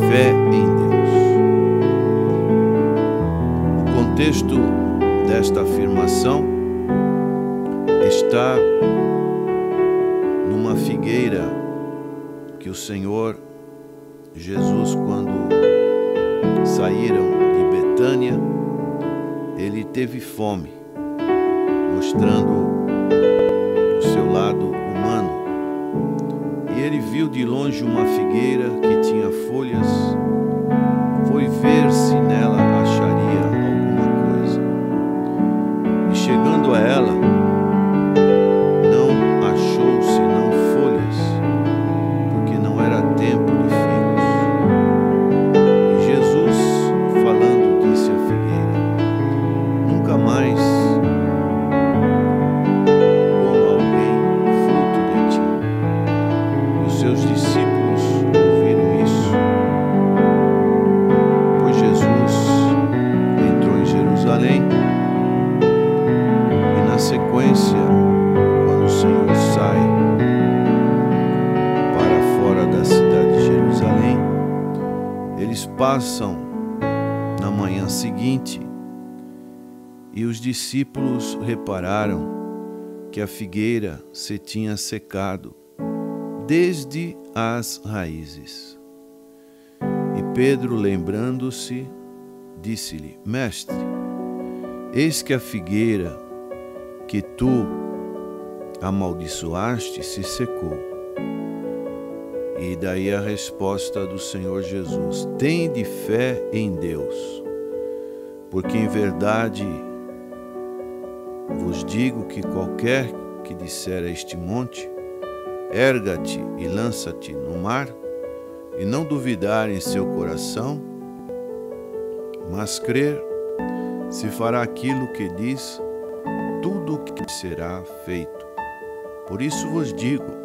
fé em Deus. O contexto desta afirmação está numa figueira que o Senhor Jesus, quando saíram de Betânia, ele teve fome, mostrando o seu lado humano. E ele viu de longe uma figueira que tinha folhas, foi ver se nela acharia alguma coisa. E chegando a ela, não achou senão folhas, porque não era tempo de figos. E Jesus, falando, disse à figueira: nunca mais coma alguém fruto de ti. E os seus discípulos ouviram isso, pois Jesus entrou em Jerusalém e, na sequência, quando o Senhor sai para fora da cidade de Jerusalém, eles passam na manhã seguinte e os discípulos repararam que a figueira se tinha secado desde as raízes. E Pedro, lembrando-se, disse-lhe: Mestre, eis que a figueira que tu amaldiçoaste se secou. E daí a resposta do Senhor Jesus: tende fé em Deus, porque em verdade vos digo que qualquer que disser a este monte, erga-te e lança-te no mar, e não duvidar em seu coração, mas crer, se fará aquilo que diz, tudo o que será feito. Por isso vos digo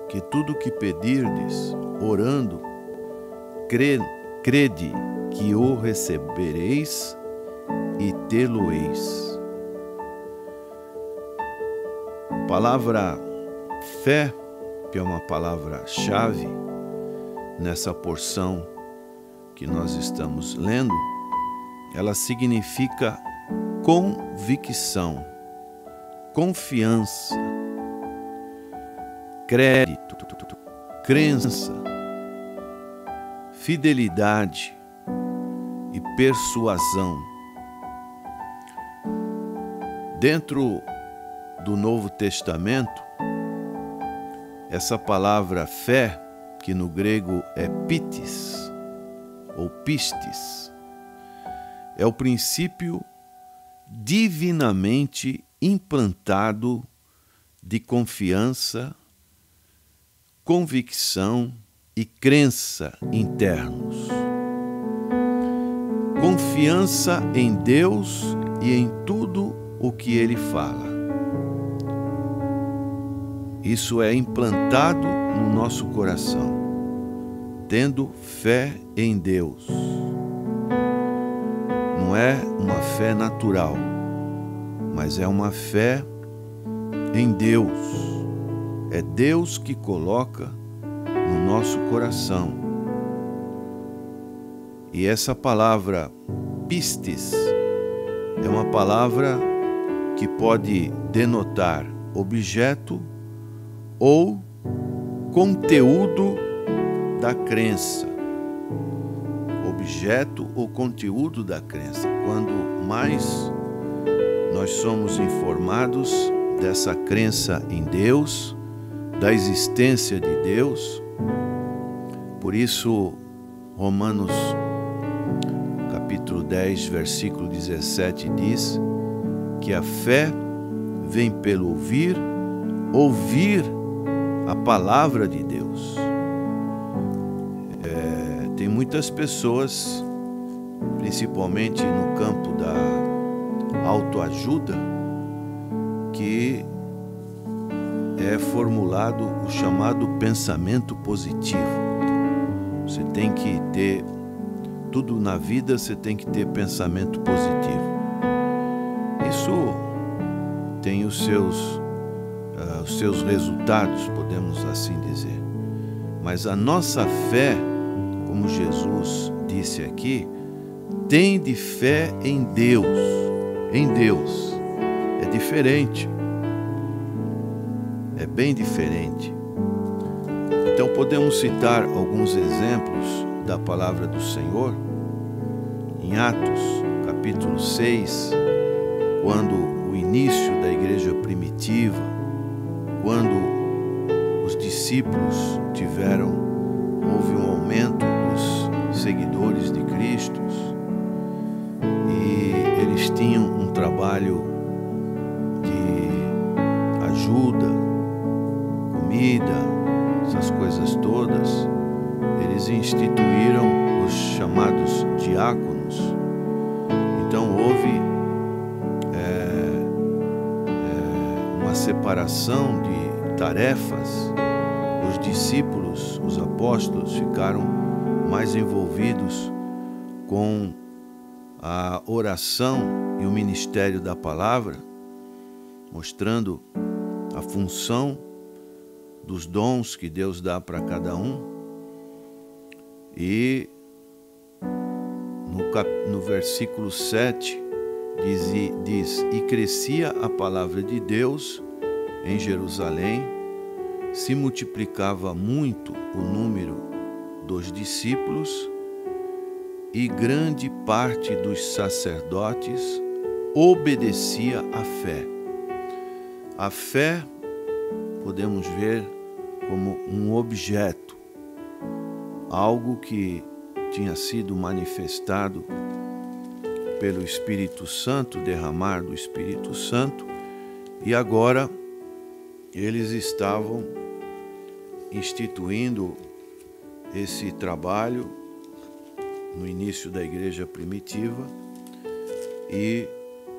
que tudo o que pedirdes, orando, crede que o recebereis e tê-lo-eis. A palavra fé, que é uma palavra-chave nessa porção que nós estamos lendo, ela significa convicção, confiança, crédito, crença, fidelidade e persuasão. Dentro do Novo Testamento, essa palavra fé, que no grego é pitis ou pistis, é o princípio divinamente implantado de confiança, convicção e crença internos. Confiança em Deus e em tudo o que Ele fala. Isso é implantado no nosso coração, tendo fé em Deus. Não é uma fé natural, mas é uma fé em Deus. É Deus que coloca no nosso coração. E essa palavra pistis é uma palavra que pode denotar objeto ou conteúdo da crença. Objeto ou conteúdo da crença. Quando mais nós somos informados dessa crença em Deus, da existência de Deus, por isso Romanos capítulo 10, versículo 17 diz que a fé vem pelo ouvir a palavra de Deus. Tem muitas pessoas, principalmente no campo da autoajuda, que é formulado o chamado pensamento positivo. Você tem que ter, tudo na vida você tem que ter pensamento positivo. Isso tem os seus resultados, podemos assim dizer. Mas a nossa fé como Jesus disse aqui, tende fé em Deus. Em Deus. É diferente. É bem diferente. Então podemos citar alguns exemplos da palavra do Senhor em Atos, capítulo 6, quando o início da igreja primitiva, quando os discípulos houve um aumento dos seguidores de Cristo e eles tinham um trabalho de ajuda, comida, essas coisas todas. Eles instituíram os chamados diáconos. Então houve uma separação de tarefas. Os discípulos, os apóstolos, ficaram mais envolvidos com a oração e o ministério da palavra, mostrando a função dos dons que Deus dá para cada um. E no versículo 7 diz: e crescia a palavra de Deus em Jerusalém, se multiplicava muito o número dos discípulos e grande parte dos sacerdotes obedecia à fé. A fé podemos ver como um objeto, algo que tinha sido manifestado pelo Espírito Santo, derramar do Espírito Santo, e agora eles estavam instituindo esse trabalho no início da igreja primitiva, e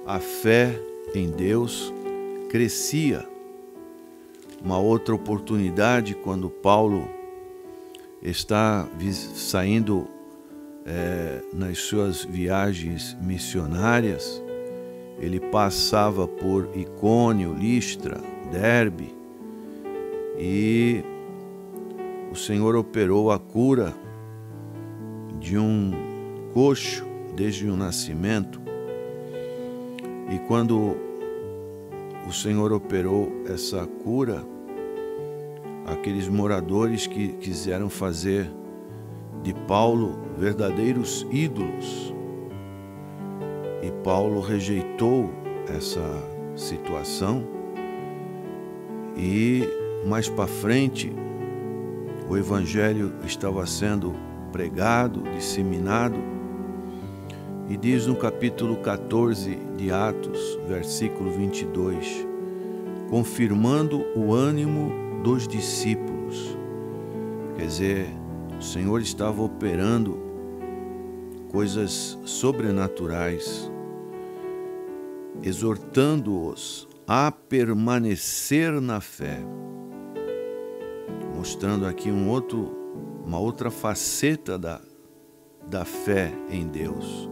a fé em Deus crescia. Uma outra oportunidade, quando Paulo está saindo nas suas viagens missionárias, ele passava por Icônio, Listra, Derbe, e o Senhor operou a cura de um coxo desde o nascimento. E quando o Senhor operou essa cura, aqueles moradores que quiseram fazer de Paulo verdadeiros ídolos, e Paulo rejeitou essa situação, e mais para frente o evangelho estava sendo pregado, disseminado, e diz no capítulo 14 de Atos, versículo 22, confirmando o ânimo dos discípulos. Quer dizer, o Senhor estava operando coisas sobrenaturais, exortando-os a permanecer na fé, mostrando aqui uma outra faceta da fé em Deus,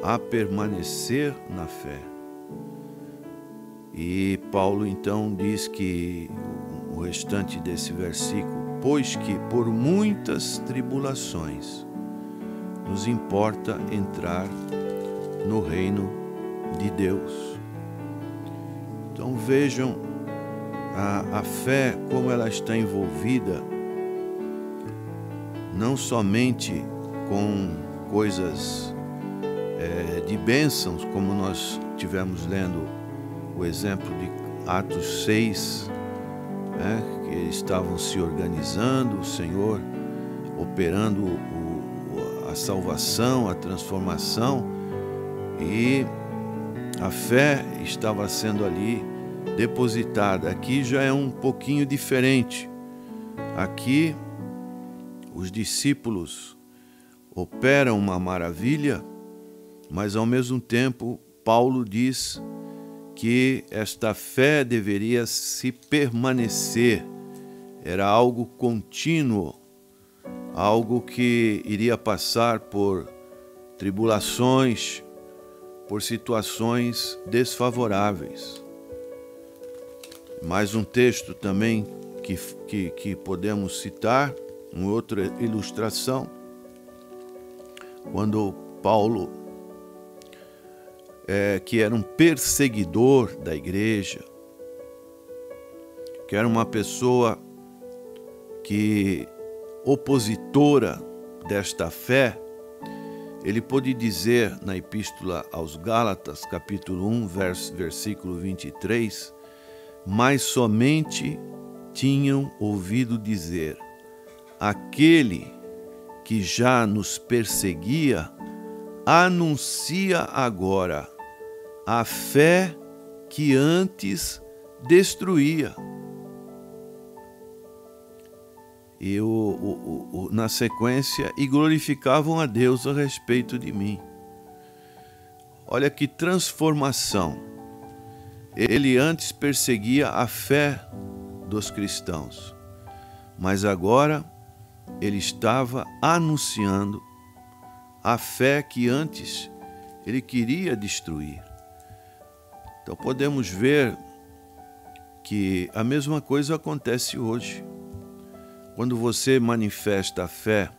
a permanecer na fé. E Paulo então diz que o restante desse versículo, pois que por muitas tribulações nos importa entrar no reino de Deus. Então vejam a fé, como ela está envolvida não somente com coisas de bênçãos, como nós tivemos lendo o exemplo de Atos 6, que eles estavam se organizando, o Senhor operando a salvação, a transformação, e a fé estava sendo ali depositada. Aqui já é um pouquinho diferente. Aqui os discípulos operam uma maravilha, mas ao mesmo tempo Paulo diz que esta fé deveria se permanecer, era algo contínuo, algo que iria passar por tribulações, por situações desfavoráveis. Mais um texto também que podemos citar, uma outra ilustração, quando Paulo, que era um perseguidor da igreja, que era uma pessoa opositora desta fé, ele pôde dizer na Epístola aos Gálatas, capítulo 1, versículo 23, mas somente tinham ouvido dizer, aquele que já nos perseguia, anuncia agora a fé que antes destruía. E na sequência, e glorificavam a Deus a respeito de mim. Olha que transformação. Ele antes perseguia a fé dos cristãos, mas agora ele estava anunciando a fé que antes ele queria destruir. Então podemos ver que a mesma coisa acontece hoje. Quando você manifesta a fé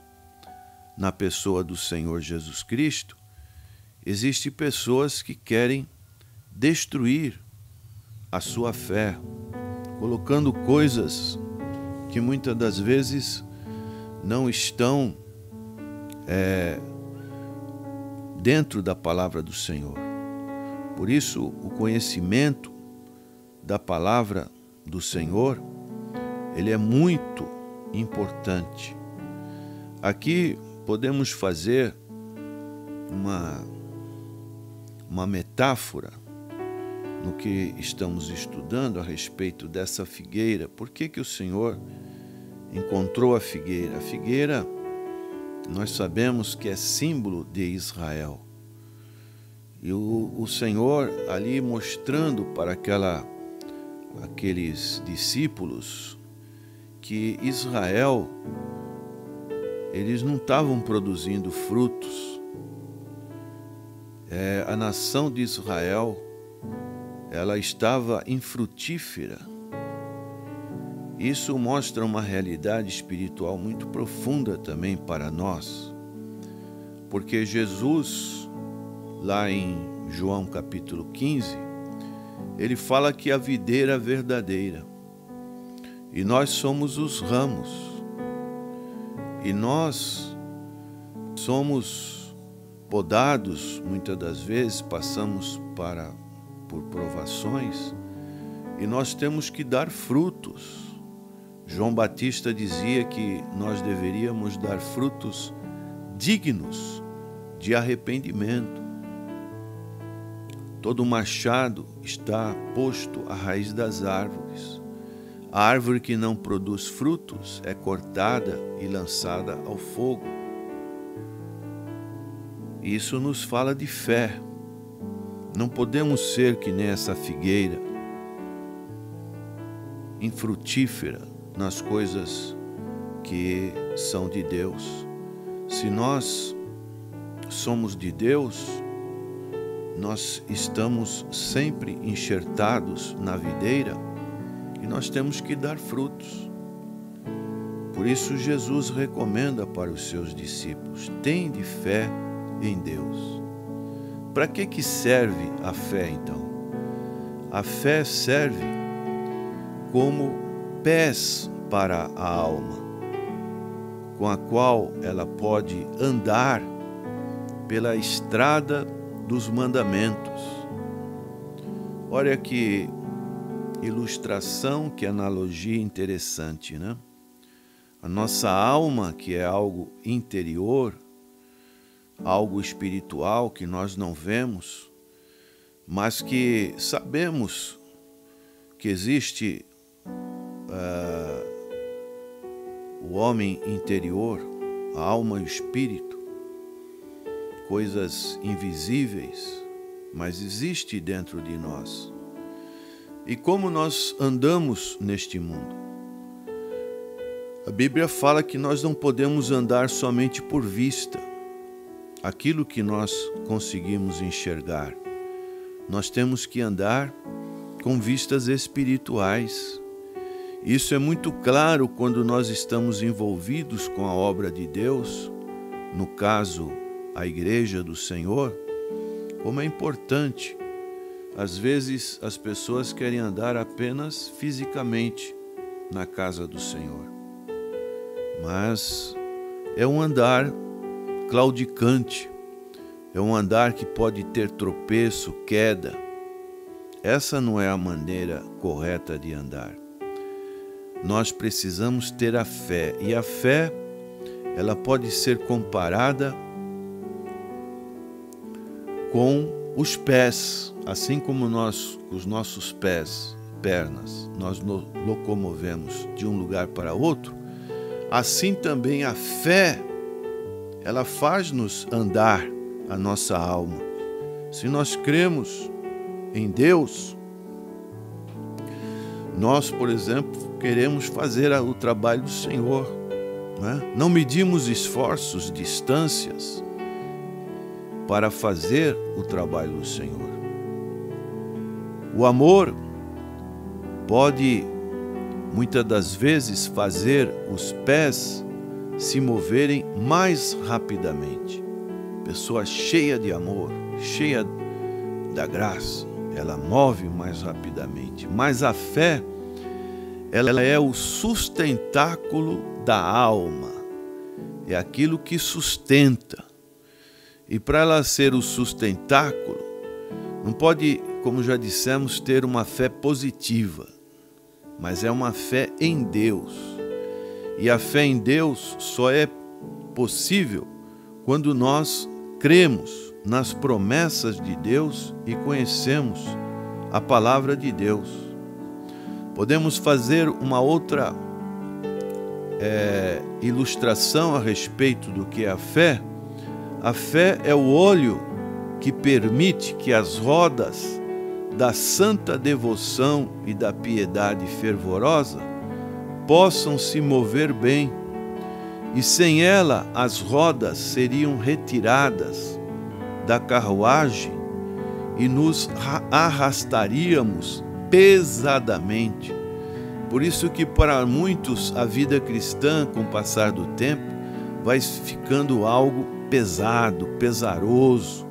na pessoa do Senhor Jesus Cristo, existem pessoas que querem destruir a sua fé, colocando coisas que muitas das vezes não estão dentro da palavra do Senhor. Por isso, o conhecimento da palavra do Senhor, ele é muito importante. Aqui podemos fazer uma metáfora no que estamos estudando a respeito dessa figueira. Por que o Senhor encontrou a figueira? A figueira, nós sabemos que é símbolo de Israel. E o Senhor ali mostrando para aqueles discípulos que Israel, eles não estavam produzindo frutos. A nação de Israel, ela estava infrutífera. Isso mostra uma realidade espiritual muito profunda também para nós, porque Jesus, lá em João capítulo 15, ele fala que a videira é verdadeira e nós somos os ramos, e nós somos podados, muitas das vezes passamos por provações e nós temos que dar frutos. João Batista dizia que nós deveríamos dar frutos dignos de arrependimento. Todo machado está posto à raiz das árvores. A árvore que não produz frutos é cortada e lançada ao fogo. Isso nos fala de fé. Não podemos ser que nem essa figueira, infrutífera nas coisas que são de Deus. Se nós somos de Deus, nós estamos sempre enxertados na videira e nós temos que dar frutos. Por isso Jesus recomenda para os seus discípulos: tende fé em Deus. Para que serve a fé então? A fé serve como pés para a alma, com a qual ela pode andar pela estrada dos mandamentos. Olha que ilustração, que analogia interessante, né? A nossa alma, que é algo interior, algo espiritual que nós não vemos, mas que sabemos que existe o homem interior, a alma e o espírito, coisas invisíveis, mas existe dentro de nós. E como nós andamos neste mundo? A Bíblia fala que nós não podemos andar somente por vista, aquilo que nós conseguimos enxergar. Nós temos que andar com vistas espirituais. Isso é muito claro quando nós estamos envolvidos com a obra de Deus, no caso, a igreja do Senhor, como é importante. Às vezes as pessoas querem andar apenas fisicamente na casa do Senhor, mas é um andar claudicante, é um andar que pode ter tropeço, queda. Essa não é a maneira correta de andar. Nós precisamos ter a fé, e a fé, ela pode ser comparada com os pés, assim como os nossos pés, pernas, nós nos locomovemos de um lugar para outro, assim também a fé, ela faz-nos andar a nossa alma. Se nós cremos em Deus, nós, por exemplo, queremos fazer o trabalho do Senhor, né? Não medimos esforços, distâncias para fazer o trabalho do Senhor. O amor pode, muitas das vezes, fazer os pés se moverem mais rapidamente. Pessoa cheia de amor, cheia da graça, ela move mais rapidamente. Mas a fé, ela é o sustentáculo da alma, é aquilo que sustenta. E para ela ser o sustentáculo, não pode, como já dissemos, ter uma fé positiva, mas é uma fé em Deus. E a fé em Deus só é possível quando nós cremos nas promessas de Deus e conhecemos a palavra de Deus. Podemos fazer uma outra ilustração a respeito do que é a fé. A fé é o óleo que permite que as rodas da santa devoção e da piedade fervorosa possam se mover bem, e sem ela as rodas seriam retiradas da carruagem e nos arrastaríamos pesadamente. Por isso que para muitos a vida cristã, com o passar do tempo, vai ficando algo pesado, pesaroso,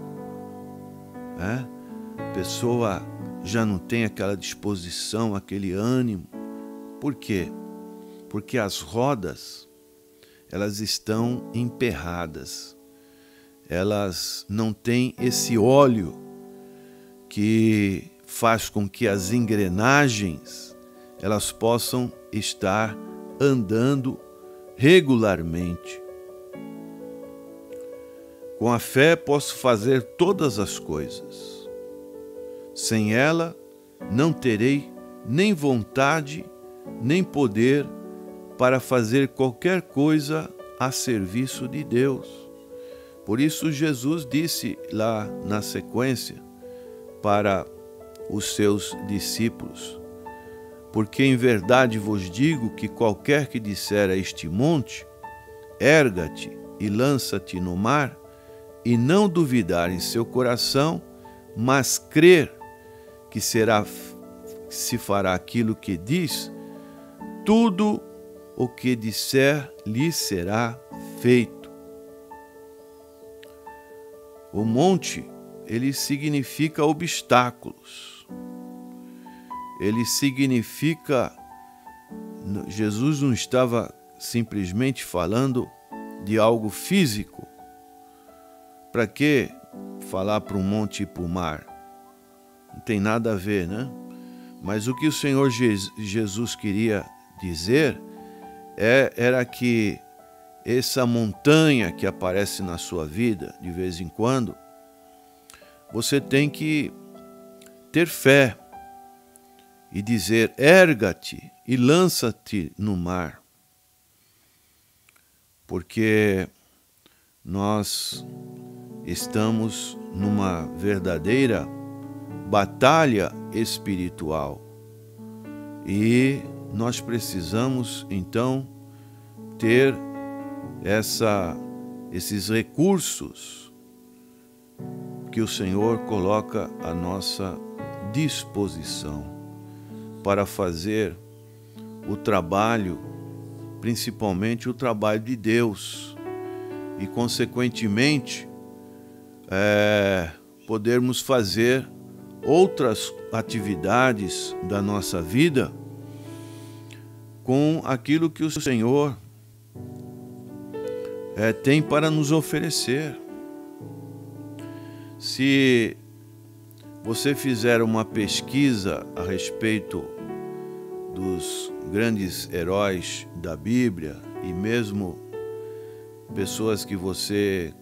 né? A pessoa já não tem aquela disposição, aquele ânimo. Por quê? Porque as rodas, elas estão emperradas. Elas não têm esse óleo que faz com que as engrenagens elas possam estar andando regularmente. Com a fé posso fazer todas as coisas. Sem ela, não terei nem vontade, nem poder para fazer qualquer coisa a serviço de Deus. Por isso Jesus disse lá na sequência para os seus discípulos: porque em verdade vos digo que qualquer que disser a este monte, erga-te e lança-te no mar, e não duvidar em seu coração, mas crer que se fará aquilo que diz, tudo o que disser lhe será feito. O monte, ele significa obstáculos. Ele significa... Jesus não estava simplesmente falando de algo físico. Para que falar para um monte e para o mar? Não tem nada a ver, né? Mas o que o Senhor Jesus queria dizer era que essa montanha que aparece na sua vida de vez em quando, você tem que ter fé e dizer: erga-te e lança-te no mar. Porque nós estamos numa verdadeira batalha espiritual e nós precisamos então ter esses recursos que o Senhor coloca à nossa disposição para fazer o trabalho, principalmente o trabalho de Deus, e consequentemente podermos fazer outras atividades da nossa vida com aquilo que o Senhor tem para nos oferecer. Se você fizer uma pesquisa a respeito dos grandes heróis da Bíblia e mesmo pessoas que você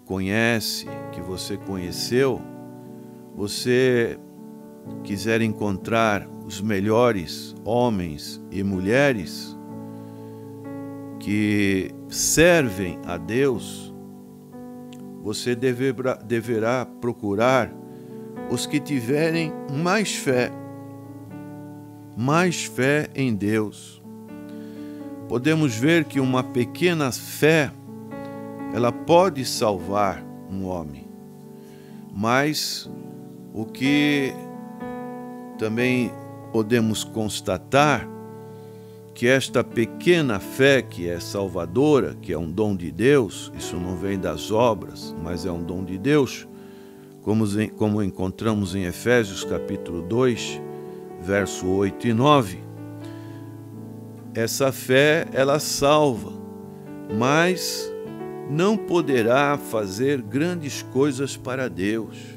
conhece, que você conheceu, você quiser encontrar os melhores homens e mulheres que servem a Deus, você deverá procurar os que tiverem mais fé em Deus. Podemos ver que uma pequena fé, ela pode salvar um homem, mas o que também podemos constatar que esta pequena fé que é salvadora, que é um dom de Deus, isso não vem das obras, mas é um dom de Deus, como encontramos em Efésios capítulo 2, verso 8 e 9. Essa fé, ela salva, mas não poderá fazer grandes coisas para Deus.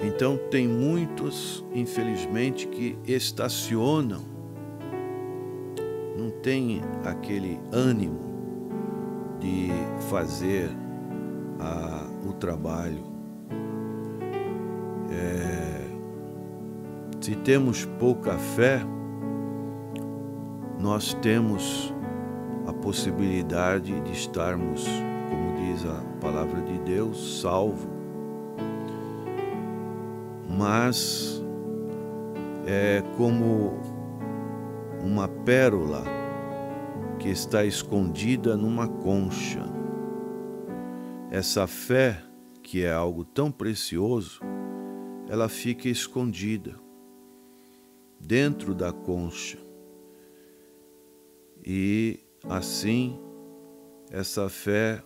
Então tem muitos, infelizmente, que estacionam, não tem aquele ânimo de fazer o trabalho. Se temos pouca fé, nós temos a possibilidade de estarmos, como diz a palavra de Deus, salvo. Mas é como uma pérola que está escondida numa concha. Essa fé, que é algo tão precioso, ela fica escondida dentro da concha. E assim, essa fé,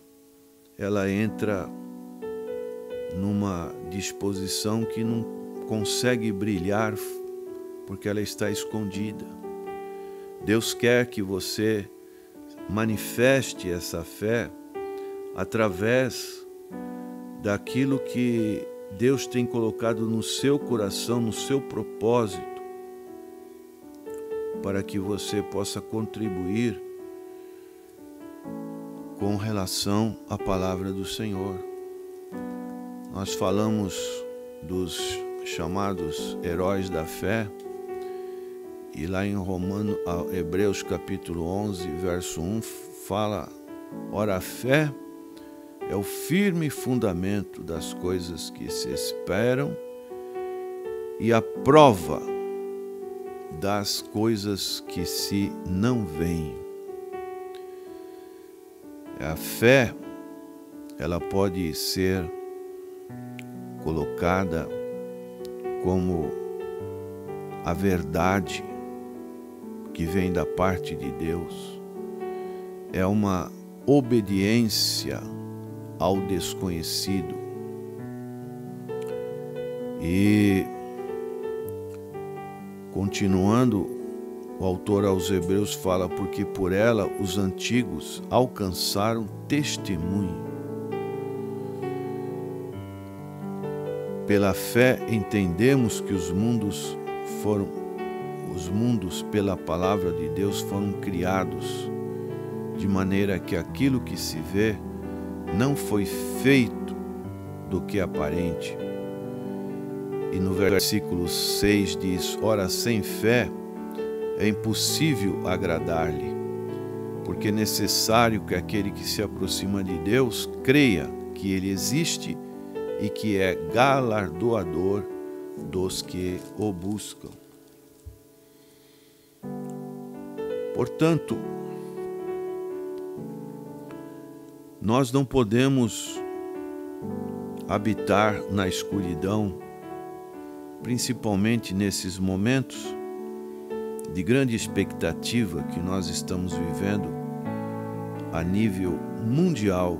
ela entra numa disposição que não consegue brilhar porque ela está escondida. Deus quer que você manifeste essa fé através daquilo que Deus tem colocado no seu coração, no seu propósito, para que você possa contribuir com relação à palavra do Senhor. Nós falamos dos chamados heróis da fé, e lá em Hebreus capítulo 11, verso 1, fala: ora, a fé é o firme fundamento das coisas que se esperam e a prova das coisas que se não veem. A fé, ela pode ser colocada como a verdade que vem da parte de Deus. É uma obediência ao desconhecido. E, continuando, o autor aos Hebreus fala: porque por ela os antigos alcançaram testemunho. Pela fé entendemos que os mundos pela palavra de Deus foram criados, de maneira que aquilo que se vê não foi feito do que é aparente. E no versículo 6 diz: ora, sem fé é impossível agradar-lhe, porque é necessário que aquele que se aproxima de Deus creia que Ele existe e que é galardoador dos que o buscam. Portanto, nós não podemos habitar na escuridão, principalmente nesses momentos de grande expectativa que nós estamos vivendo a nível mundial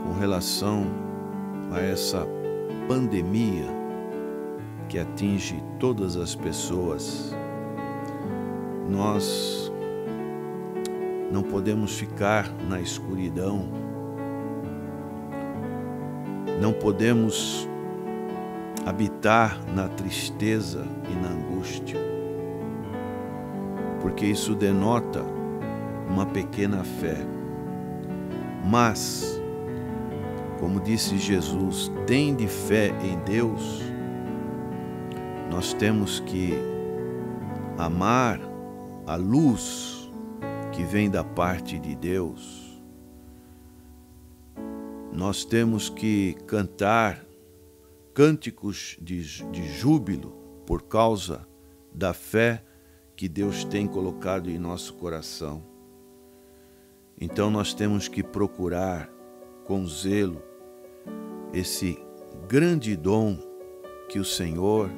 com relação a essa pandemia que atinge todas as pessoas. Nós não podemos ficar na escuridão, não podemos habitar na tristeza e na angústia, porque isso denota uma pequena fé. Mas, como disse Jesus, tende fé em Deus, nós temos que amar a luz que vem da parte de Deus. Nós temos que cantar cânticos de júbilo por causa da fé que Deus tem colocado em nosso coração. Então nós temos que procurar com zelo esse grande dom que o Senhor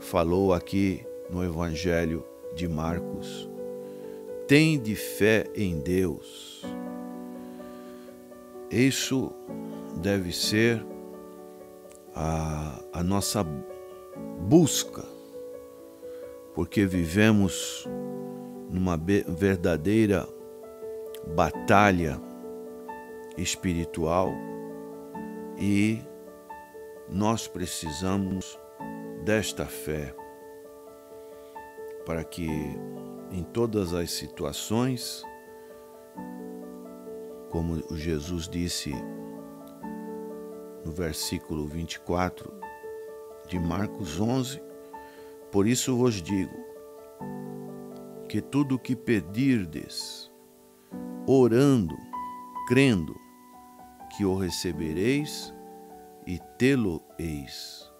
falou aqui no Evangelho de Marcos. Tende fé em Deus. Isso deve ser a nossa busca, porque vivemos numa verdadeira batalha espiritual e nós precisamos desta fé para que em todas as situações, como Jesus disse no versículo 24 de Marcos 11, por isso vos digo que tudo o que pedirdes, orando, crendo, que o recebereis e tê-lo-eis.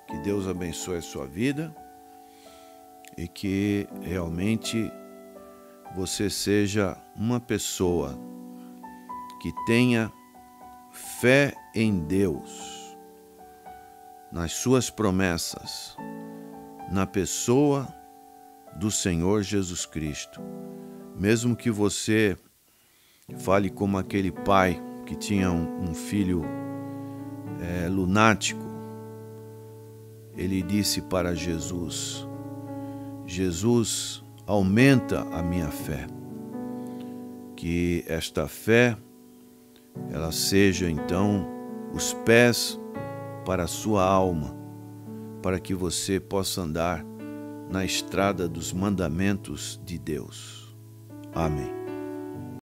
Que Deus abençoe a sua vida e que realmente você seja uma pessoa que tenha fé em Deus, nas suas promessas, na pessoa do Senhor Jesus Cristo. Mesmo que você fale como aquele pai que tinha um filho lunático, ele disse para Jesus: Jesus, aumenta a minha fé. Que esta fé ela seja então os pés para a sua alma, para que você possa andar na estrada dos mandamentos de Deus. Amém.